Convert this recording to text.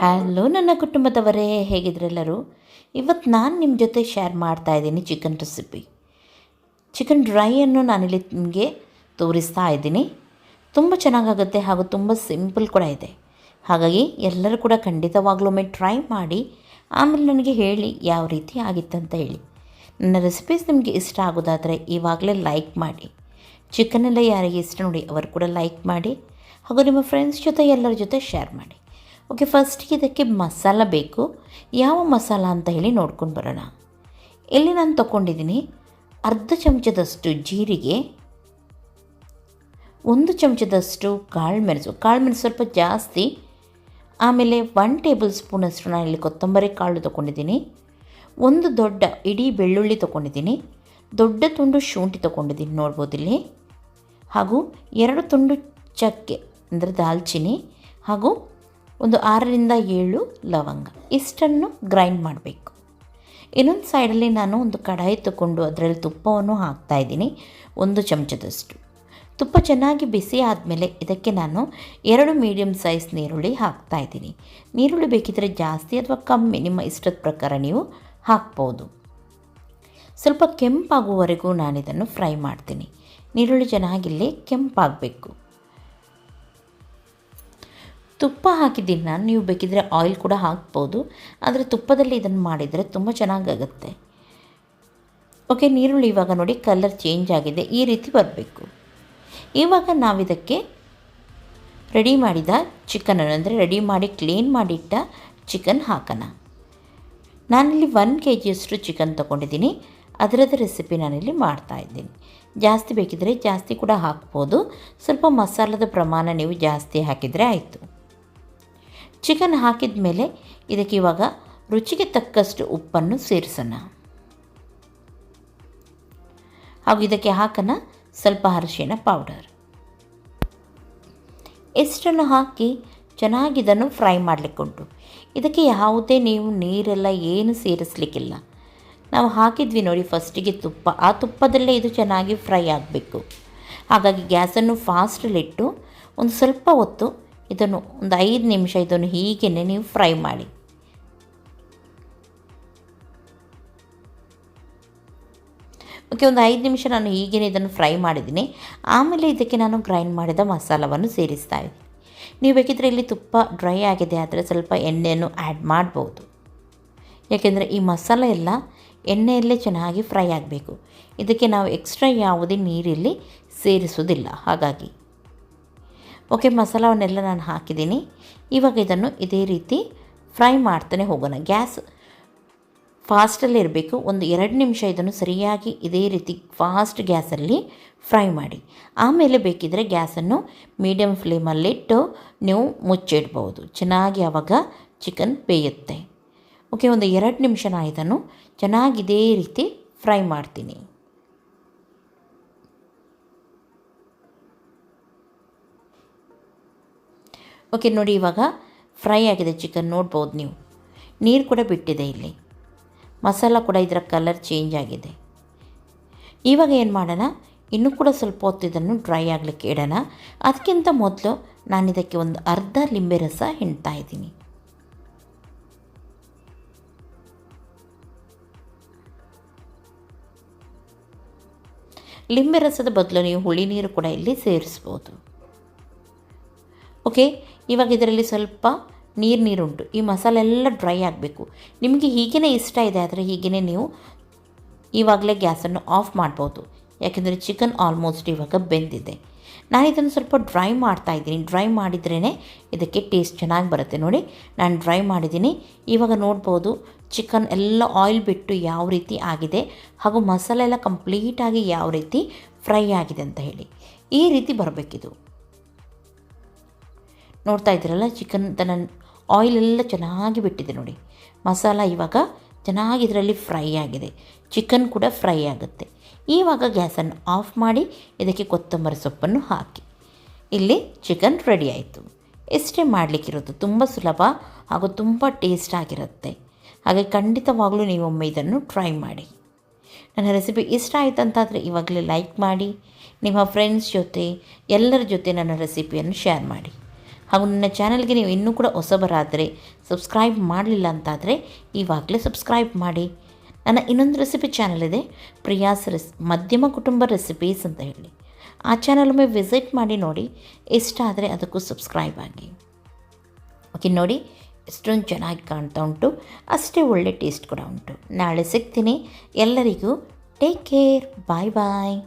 Hello ನನ್ನ ಕುಟುಂಬದವರೇ, ಹೇಗಿದ್ರೆಲ್ಲರೂ? ಇವತ್ತು ನಾನು ನಿಮ್ಮ ಜೊತೆ ಶೇರ್ ಮಾಡ್ತಾ ಇದ್ದೀನಿ ಚಿಕನ್ ರೆಸಿಪಿ. ಚಿಕನ್ ಡ್ರೈಯನ್ನು ನಾನಿಲ್ಲಿ ನಿಮಗೆ ತೋರಿಸ್ತಾ ಇದ್ದೀನಿ. ತುಂಬ ಚೆನ್ನಾಗಾಗುತ್ತೆ ಹಾಗೂ ತುಂಬ ಸಿಂಪಲ್ ಕೂಡ ಇದೆ. ಹಾಗಾಗಿ ಎಲ್ಲರೂ ಕೂಡ ಖಂಡಿತವಾಗ್ಲೊಮ್ಮೆ ಟ್ರೈ ಮಾಡಿ ಆಮೇಲೆ ನನಗೆ ಹೇಳಿ ಯಾವ ರೀತಿ ಆಗಿತ್ತಂತ ಹೇಳಿ. ನನ್ನ ರೆಸಿಪೀಸ್ ನಿಮಗೆ ಇಷ್ಟ ಆಗೋದಾದರೆ ಇವಾಗಲೇ ಲೈಕ್ ಮಾಡಿ. ಚಿಕನೆಲ್ಲ ಯಾರಿಗೆ ಇಷ್ಟ ನೋಡಿ ಅವರು ಕೂಡ ಲೈಕ್ ಮಾಡಿ ಹಾಗೂ ನಿಮ್ಮ ಫ್ರೆಂಡ್ಸ್ ಜೊತೆ ಎಲ್ಲರ ಜೊತೆ ಶೇರ್ ಮಾಡಿ. ಓಕೆ, ಫಸ್ಟಿಗೆ ಇದಕ್ಕೆ ಮಸಾಲ ಬೇಕು. ಯಾವ ಮಸಾಲ ಅಂತ ಹೇಳಿ ನೋಡ್ಕೊಂಡು ಬರೋಣ. ಇಲ್ಲಿ ನಾನು ತೊಗೊಂಡಿದ್ದೀನಿ ಅರ್ಧ ಚಮಚದಷ್ಟು ಜೀರಿಗೆ, 1 ಚಮಚದಷ್ಟು ಕಾಳುಮೆಣಸು ಸ್ವಲ್ಪ ಜಾಸ್ತಿ, ಆಮೇಲೆ 1 ಟೇಬಲ್ ಸ್ಪೂನಷ್ಟು ನಾನು ಇಲ್ಲಿ ಕೊತ್ತಂಬರಿ ಕಾಳು ತೊಗೊಂಡಿದ್ದೀನಿ, 1 ದೊಡ್ಡ ಇಡೀ ಬೆಳ್ಳುಳ್ಳಿ ತೊಗೊಂಡಿದ್ದೀನಿ, ದೊಡ್ಡ ತುಂಡು ಶುಂಠಿ ತೊಗೊಂಡಿದ್ದೀನಿ ನೋಡ್ಬೋದು ಇಲ್ಲಿ, ಹಾಗೂ 2 ತುಂಡು ಚಕ್ಕೆ ಅಂದರೆ ದಾಲ್ಚಿನ್ನಿ, ಹಾಗೂ ಒಂದು 6ರಿಂದ 7 ಲವಂಗ. ಇಷ್ಟನ್ನು ಗ್ರೈಂಡ್ ಮಾಡಬೇಕು. ಇನ್ನೊಂದು ಸೈಡಲ್ಲಿ ನಾನು ಒಂದು ಕಡಾಯಿ ತಗೊಂಡು ಅದರಲ್ಲಿ ತುಪ್ಪವನ್ನು ಹಾಕ್ತಾಯಿದ್ದೀನಿ, 1 ಚಮಚದಷ್ಟು. ತುಪ್ಪ ಚೆನ್ನಾಗಿ ಬಿಸಿ ಆದಮೇಲೆ ಇದಕ್ಕೆ ನಾನು 2 ಮೀಡಿಯಮ್ ಸೈಜ್ ನೀರುಳ್ಳಿ ಹಾಕ್ತಾಯಿದ್ದೀನಿ. ನೀರುಳ್ಳಿ ಬೇಕಿದ್ದರೆ ಜಾಸ್ತಿ ಅಥವಾ ಕಮ್ಮಿ ನಿಮ್ಮ ಇಷ್ಟದ ಪ್ರಕಾರ ನೀವು ಹಾಕ್ಬೋದು. ಸ್ವಲ್ಪ ಕೆಂಪಾಗುವವರೆಗೂ ನಾನಿದನ್ನು ಫ್ರೈ ಮಾಡ್ತೀನಿ. ನೀರುಳ್ಳಿ ಚೆನ್ನಾಗಿಲ್ಲಿ ಕೆಂಪಾಗಬೇಕು. ತುಪ್ಪ ಹಾಕಿದ್ದೀನಿ ನಾನು, ನೀವು ಬೇಕಿದ್ದರೆ ಆಯಿಲ್ ಕೂಡ ಹಾಕ್ಬೋದು, ಆದರೆ ತುಪ್ಪದಲ್ಲಿ ಇದನ್ನು ಮಾಡಿದರೆ ತುಂಬ ಚೆನ್ನಾಗಾಗುತ್ತೆ. ಓಕೆ, ನೀರುಳ್ಳಿ ಇವಾಗ ನೋಡಿ ಕಲರ್ ಚೇಂಜ್ ಆಗಿದೆ, ಈ ರೀತಿ ಬರಬೇಕು. ಇವಾಗ ನಾವಿದಕ್ಕೆ ರೆಡಿ ಮಾಡಿದ ಚಿಕನನ್ನು ಅಂದರೆ ರೆಡಿ ಮಾಡಿ ಕ್ಲೀನ್ ಮಾಡಿಟ್ಟ ಚಿಕನ್ ಹಾಕೋಣ. ನಾನಿಲ್ಲಿ 1 kgಯಷ್ಟು ಚಿಕನ್ ತೊಗೊಂಡಿದ್ದೀನಿ. ಅದರದ್ದು ರೆಸಿಪಿ ನಾನಿಲ್ಲಿ ಮಾಡ್ತಾಯಿದ್ದೀನಿ. ಜಾಸ್ತಿ ಬೇಕಿದ್ದರೆ ಜಾಸ್ತಿ ಕೂಡ ಹಾಕ್ಬೋದು, ಸ್ವಲ್ಪ ಮಸಾಲದ ಪ್ರಮಾಣ ನೀವು ಜಾಸ್ತಿ ಹಾಕಿದರೆ ಆಯಿತು. ಚಿಕನ್ ಹಾಕಿದ ಮೇಲೆ ಇದಕ್ಕೆ ಇವಾಗ ರುಚಿಗೆ ತಕ್ಕಷ್ಟು ಉಪ್ಪನ್ನು ಸೇರಿಸೋಣ. ಹಾಗೂ ಇದಕ್ಕೆ ಹಾಕೋಣ ಸ್ವಲ್ಪ ಅರಿಶಿಣ ಪೌಡರ್. ಇಷ್ಟನ್ನು ಹಾಕಿ ಚೆನ್ನಾಗಿ ಇದನ್ನು ಫ್ರೈ ಮಾಡಲಿಕ್ಕುಂಟು. ಇದಕ್ಕೆ ಯಾವುದೇ ನೀವು ನೀರೆಲ್ಲ ಏನು ಸೇರಿಸಲಿಕ್ಕಿಲ್ಲ. ನಾವು ಹಾಕಿದ್ವಿ ನೋಡಿ ಫಸ್ಟಿಗೆ ತುಪ್ಪ, ಆ ತುಪ್ಪದಲ್ಲೇ ಇದು ಚೆನ್ನಾಗಿ ಫ್ರೈ ಆಗಬೇಕು. ಹಾಗಾಗಿ ಗ್ಯಾಸನ್ನು ಫಾಸ್ಟಲ್ಲಿಟ್ಟು ಒಂದು ಸ್ವಲ್ಪ ಹೊತ್ತು ಇದನ್ನು ಒಂದು 5 ನಿಮಿಷ ಇದನ್ನು ಹೀಗೇ ನೀವು ಫ್ರೈ ಮಾಡಿ. ಓಕೆ, ಒಂದು 5 ನಿಮಿಷ ನಾನು ಹೀಗೇ ಇದನ್ನು ಫ್ರೈ ಮಾಡಿದ್ದೀನಿ. ಆಮೇಲೆ ಇದಕ್ಕೆ ನಾನು ಗ್ರೈಂಡ್ ಮಾಡಿದ ಮಸಾಲವನ್ನು ಸೇರಿಸ್ತಾ ಇದ್ದೀನಿ. ನೀವು ಬೇಕಿದ್ದರೆ ಇಲ್ಲಿ ತುಪ್ಪ ಡ್ರೈ ಆಗಿದೆ ಆದರೆ ಸ್ವಲ್ಪ ಎಣ್ಣೆಯನ್ನು ಆ್ಯಡ್ ಮಾಡ್ಬೋದು. ಯಾಕೆಂದರೆ ಈ ಮಸಾಲೆ ಎಲ್ಲ ಎಣ್ಣೆಯಲ್ಲೇ ಚೆನ್ನಾಗಿ ಫ್ರೈ ಆಗಬೇಕು. ಇದಕ್ಕೆ ನಾವು ಎಕ್ಸ್ಟ್ರಾ ಯಾವುದೇ ನೀರಿಲ್ಲಿ ಸೇರಿಸೋದಿಲ್ಲ. ಹಾಗಾಗಿ ಓಕೆ, ಮಸಾಲವನ್ನೆಲ್ಲ ನಾನು ಹಾಕಿದ್ದೀನಿ. ಇವಾಗ ಇದನ್ನು ಇದೇ ರೀತಿ ಫ್ರೈ ಮಾಡ್ತಾನೆ ಹೋಗೋಣ. ಗ್ಯಾಸ್ ಫಾಸ್ಟಲ್ಲಿ ಇರಬೇಕು. ಒಂದು 2 ನಿಮಿಷ ಇದನ್ನು ಸರಿಯಾಗಿ ಇದೇ ರೀತಿ ಫಾಸ್ಟ್ ಗ್ಯಾಸಲ್ಲಿ ಫ್ರೈ ಮಾಡಿ. ಆಮೇಲೆ ಬೇಕಿದ್ದರೆ ಗ್ಯಾಸನ್ನು ಮೀಡಿಯಮ್ ಫ್ಲೇಮಲ್ಲಿಟ್ಟು ನೀವು ಮುಚ್ಚಿಡ್ಬೋದು. ಚೆನ್ನಾಗಿ ಆವಾಗ ಚಿಕನ್ ಬೇಯುತ್ತೆ. ಓಕೆ, ಒಂದು 2 ನಿಮಿಷ ನಾನು ಇದನ್ನು ಚೆನ್ನಾಗಿ ಇದೇ ರೀತಿ ಫ್ರೈ ಮಾಡ್ತೀನಿ. ಓಕೆ ನೋಡಿ, ಇವಾಗ ಫ್ರೈ ಆಗಿದೆ ಚಿಕನ್ ನೋಡ್ಬೋದು ನೀವು. ನೀರು ಕೂಡ ಬಿಟ್ಟಿದೆ ಇಲ್ಲಿ. ಮಸಾಲ ಕೂಡ ಇದರ ಕಲರ್ ಚೇಂಜ್ ಆಗಿದೆ. ಇವಾಗ ಏನು ಮಾಡೋಣ, ಇನ್ನೂ ಕೂಡ ಸ್ವಲ್ಪ ಹೊತ್ತು ಇದನ್ನು ಡ್ರೈ ಆಗಲಿಕ್ಕೆ ಇಡೋಣ. ಅದಕ್ಕಿಂತ ಮೊದಲು ನಾನು ಇದಕ್ಕೆ ಒಂದು ಅರ್ಧ ಲಿಂಬೆ ರಸ ಹಿಂಡ್ತಾ ಇದ್ದೀನಿ. ಲಿಂಬೆ ರಸದ ಬದಲು ನೀವು ಹುಳಿ ನೀರು ಕೂಡ ಇಲ್ಲಿ ಸೇರಿಸ್ಬೋದು. ಓಕೆ, ಇವಾಗ ಇದರಲ್ಲಿ ಸ್ವಲ್ಪ ನೀರುಂಟು. ಈ ಮಸಾಲೆ ಎಲ್ಲ ಡ್ರೈ ಆಗಬೇಕು. ನಿಮಗೆ ಹೀಗೇ ಇಷ್ಟ ಇದೆ ಆದರೆ ಹೀಗೇ ನೀವು ಇವಾಗಲೇ ಗ್ಯಾಸನ್ನು ಆಫ್ ಮಾಡ್ಬೋದು. ಯಾಕೆಂದರೆ ಚಿಕನ್ ಆಲ್ಮೋಸ್ಟ್ ಇವಾಗ ಬೆಂದಿದೆ. ನಾನು ಇದನ್ನು ಸ್ವಲ್ಪ ಡ್ರೈ ಮಾಡ್ತಾಯಿದ್ದೀನಿ. ಡ್ರೈ ಮಾಡಿದ್ರೇ ಇದಕ್ಕೆ ಟೇಸ್ಟ್ ಚೆನ್ನಾಗಿ ಬರುತ್ತೆ. ನೋಡಿ, ನಾನು ಡ್ರೈ ಮಾಡಿದ್ದೀನಿ. ಇವಾಗ ನೋಡ್ಬೋದು ಚಿಕನ್ ಎಲ್ಲ ಆಯಿಲ್ ಬಿಟ್ಟು ಯಾವ ರೀತಿ ಆಗಿದೆ ಹಾಗೂ ಮಸಾಲೆ ಎಲ್ಲ ಕಂಪ್ಲೀಟಾಗಿ ಯಾವ ರೀತಿ ಫ್ರೈ ಆಗಿದೆ ಅಂತ ಹೇಳಿ. ಈ ರೀತಿ ಬರಬೇಕಿದು. ನೋಡ್ತಾ ಇದ್ದೀರಲ್ಲ, ಚಿಕನ್ ತನ್ನ ಆಯಿಲೆಲ್ಲ ಚೆನ್ನಾಗಿ ಬಿಟ್ಟಿದೆ ನೋಡಿ. ಮಸಾಲ ಇವಾಗ ಚೆನ್ನಾಗಿ ಇದರಲ್ಲಿ ಫ್ರೈ ಆಗಿದೆ. ಚಿಕನ್ ಕೂಡ ಫ್ರೈ ಆಗುತ್ತೆ. ಇವಾಗ ಗ್ಯಾಸನ್ನು ಆಫ್ ಮಾಡಿ ಇದಕ್ಕೆ ಕೊತ್ತಂಬರಿ ಸೊಪ್ಪನ್ನು ಹಾಕಿ. ಇಲ್ಲಿ ಚಿಕನ್ ರೆಡಿ ಆಯಿತು. ಇಷ್ಟೇ ಮಾಡಲಿಕ್ಕಿರೋದು. ತುಂಬ ಸುಲಭ ಹಾಗೂ ತುಂಬ ಟೇಸ್ಟ್ ಆಗಿರುತ್ತೆ. ಹಾಗೆ ಖಂಡಿತವಾಗಲೂ ನೀವೊಮ್ಮೆ ಇದನ್ನು ಟ್ರೈ ಮಾಡಿ. ನನ್ನ ರೆಸಿಪಿ ಇಷ್ಟ ಆಯಿತು ಅಂತಾದರೆ ಇವಾಗಲೇ ಲೈಕ್ ಮಾಡಿ, ನಿಮ್ಮ ಫ್ರೆಂಡ್ಸ್ ಜೊತೆ ಎಲ್ಲರ ಜೊತೆ ನನ್ನ ರೆಸಿಪಿಯನ್ನು ಶೇರ್ ಮಾಡಿ. ಹಾಗೂ ನನ್ನ ಚಾನಲ್ಗೆ ನೀವು ಇನ್ನೂ ಕೂಡ ಹೊಸಬರಾದರೆ ಸಬ್ಸ್ಕ್ರೈಬ್ ಮಾಡಲಿಲ್ಲ ಅಂತಾದರೆ ಇವಾಗಲೇ ಸಬ್ಸ್ಕ್ರೈಬ್ ಮಾಡಿ. ನನ್ನ ಇನ್ನೊಂದು ರೆಸಿಪಿ ಚಾನಲ್ ಇದೆ, ಪ್ರಿಯಾಸ್ ಮಧ್ಯಮ ಕುಟುಂಬ ರೆಸಿಪೀಸ್ ಅಂತ ಹೇಳಿ. ಆ ಚಾನಲೊಮ್ಮೆ ವಿಸಿಟ್ ಮಾಡಿ ನೋಡಿ, ಇಷ್ಟ ಆದರೆ ಅದಕ್ಕೂ ಸಬ್ಸ್ಕ್ರೈಬ್ ಆಗಿ. ಓಕೆ, ನೋಡಿ ಎಷ್ಟೊಂದು ಚೆನ್ನಾಗಿ ಕಾಣ್ತಾ ಉಂಟು, ಅಷ್ಟೇ ಒಳ್ಳೆ ಟೇಸ್ಟ್ ಕೂಡ ಉಂಟು. ನಾಳೆ ಸಿಗ್ತೀನಿ. ಎಲ್ಲರಿಗೂ ಟೇಕ್ ಕೇರ್, ಬಾಯ್ ಬಾಯ್.